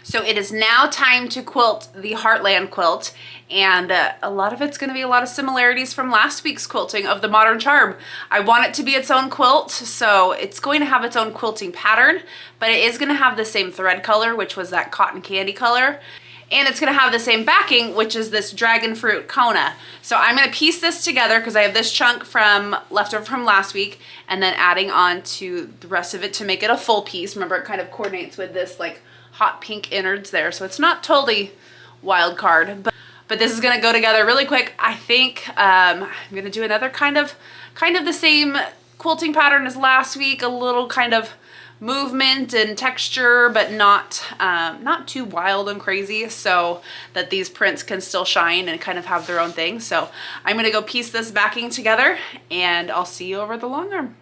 So it is now time to quilt the Heartland quilt, and a lot of it's going to be a lot of similarities from last week's quilting of the Modern Charm. I want it to be its own quilt, so it's going to have its own quilting pattern, but it is going to have the same thread color, which was that cotton candy color. And it's gonna have the same backing, which is this dragon fruit Kona. So I'm gonna piece this together because I have this chunk from leftover from last week, and then adding on to the rest of it to make it a full piece. Remember, it kind of coordinates with this like hot pink innards there, so it's not totally wild card, but this is gonna go together really quick. I think I'm gonna do another kind of the same quilting pattern as last week, a little kind of movement and texture, but not too wild and crazy, so that these prints can still shine and kind of have their own thing. So I'm gonna go piece this backing together, and I'll see you over the long arm.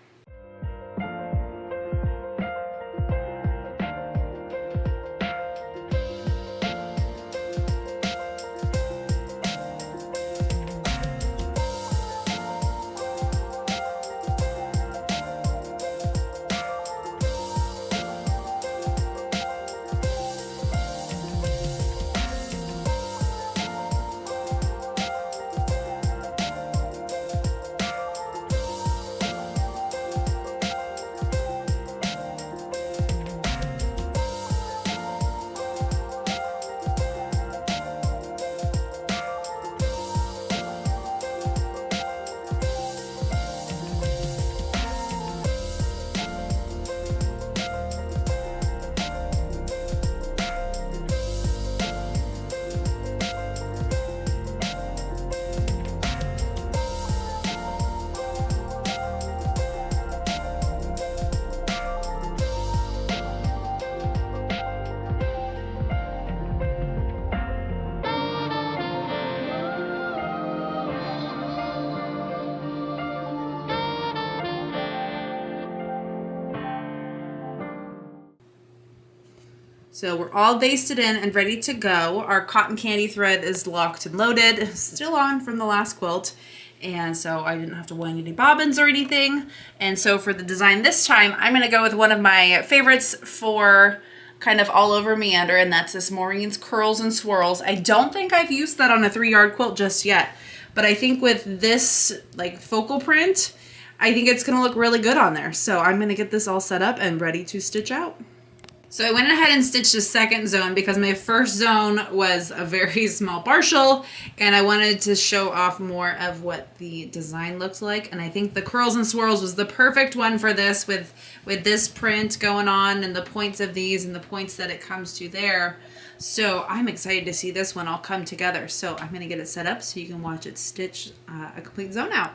So we're all basted in and ready to go. Our cotton candy thread is locked and loaded, still on from the last quilt. And so I didn't have to wind any bobbins or anything. And so for the design this time, I'm gonna go with one of my favorites for kind of all over meander, and that's this Maureen's Curls and Swirls. I don't think I've used that on a 3-yard quilt just yet, but I think with this like focal print, I think it's gonna look really good on there. So I'm gonna get this all set up and ready to stitch out. So I went ahead and stitched a second zone because my first zone was a very small partial, and I wanted to show off more of what the design looks like. And I think the Curls and Swirls was the perfect one for this, with this print going on and the points of these and the points that it comes to there. So I'm excited to see this one all come together. So I'm gonna get it set up so you can watch it stitch a complete zone out.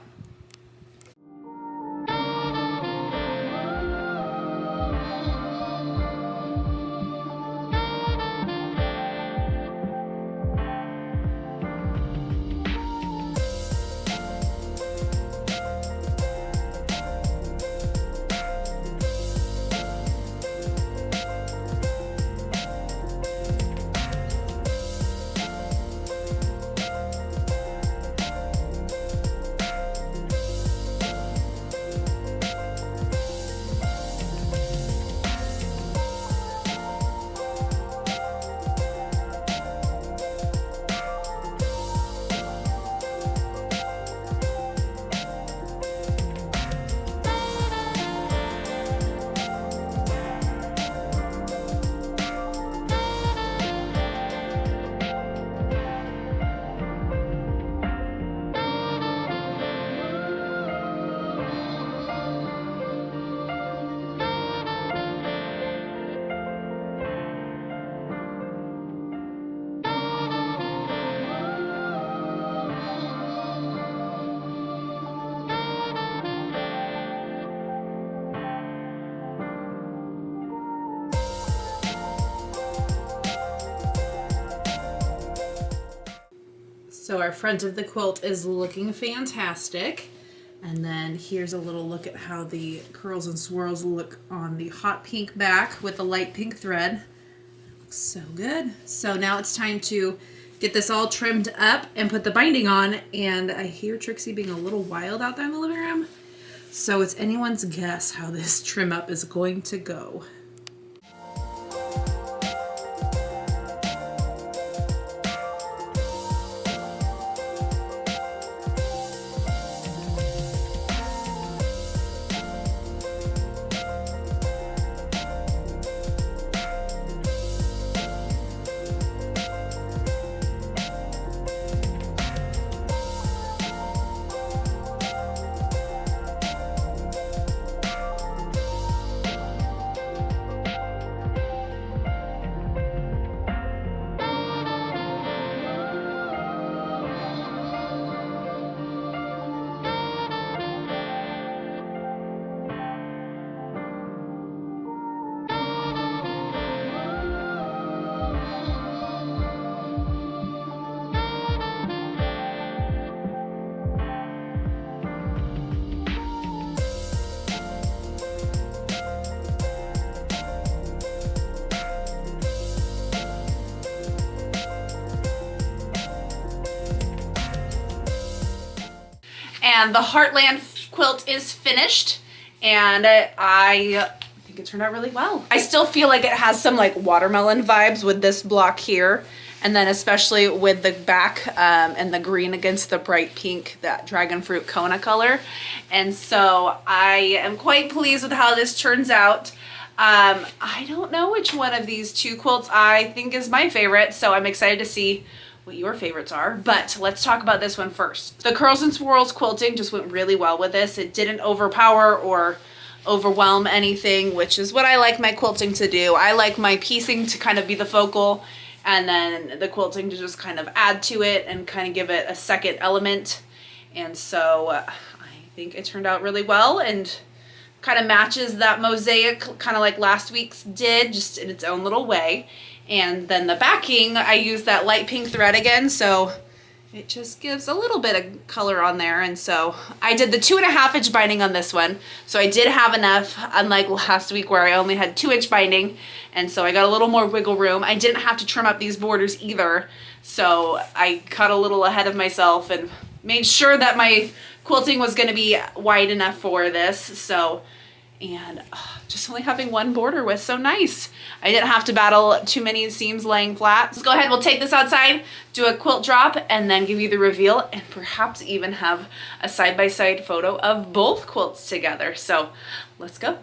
So our front of the quilt is looking fantastic. And then here's a little look at how the Curls and Swirls look on the hot pink back with the light pink thread. Looks so good. So now it's time to get this all trimmed up and put the binding on. And I hear Trixie being a little wild out there in the living room. So it's anyone's guess how this trim up is going to go. And the Heartland quilt is finished, and I think it turned out really well. I still feel like it has some like watermelon vibes with this block here, and then especially with the back and the green against the bright pink, that dragon fruit Kona color. And so I am quite pleased with how this turns out. I don't know which one of these two quilts I think is my favorite, so I'm excited to see what your favorites are, but let's talk about this one first. The Curls and Swirls quilting just went really well with this. It didn't overpower or overwhelm anything, which is what I like my quilting to do. I like my piecing to kind of be the focal, and then the quilting to just kind of add to it and kind of give it a second element. And so I think it turned out really well and kind of matches that mosaic, kind of like last week's did, just in its own little way. And then the backing, I used that light pink thread again, so it just gives a little bit of color on there. And so I did the 2.5 inch binding on this one, so I did have enough, unlike last week where I only had 2 inch binding, and so I got a little more wiggle room. I didn't have to trim up these borders either, so I cut a little ahead of myself and made sure that my quilting was going to be wide enough for this. So, and just only having one border was so nice. I didn't have to battle too many seams laying flat. Let's go ahead, we'll take this outside, do a quilt drop, and then give you the reveal, and perhaps even have a side-by-side photo of both quilts together. So let's go.